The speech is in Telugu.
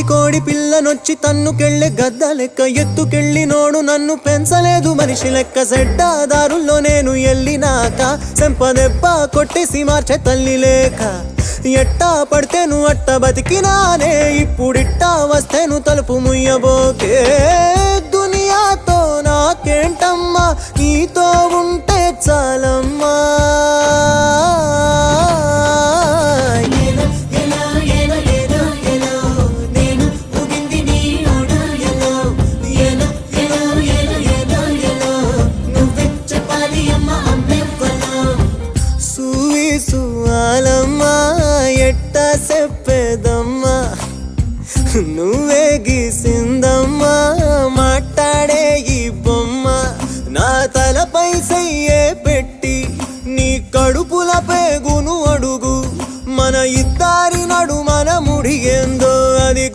కోడి పిల్లనొచ్చి తన్నుకెళ్ళే గద్ద లెక్క ఎత్తుకెళ్ళి నోడు నన్ను పెంచలేదు మనిషి లెక్క సెడ్డాదారుల్లో నేను ఎల్లినాక సెంపదెబ్బ కొట్టేసి మార్చే తల్లి లేక ఎట్టా పడితేను అట్ట బతికినానే ఇప్పుడిట్టా వస్తేను తలుపు ముయ్యబోకే దునియాతో నాకేంటమ్మా నీతో ఉంటే చాలమ్మా సువాలమ్మా ఎట్ట చెప్పేదమ్మా నువ్వే గీసిందమ్మా మాట్లాడే ఈ బొమ్మ నా తలపై సయ్యే పెట్టి నీ కడుపుల పేగును అడుగు మన ఇద్దరి నడు మన ముడిగేందో అది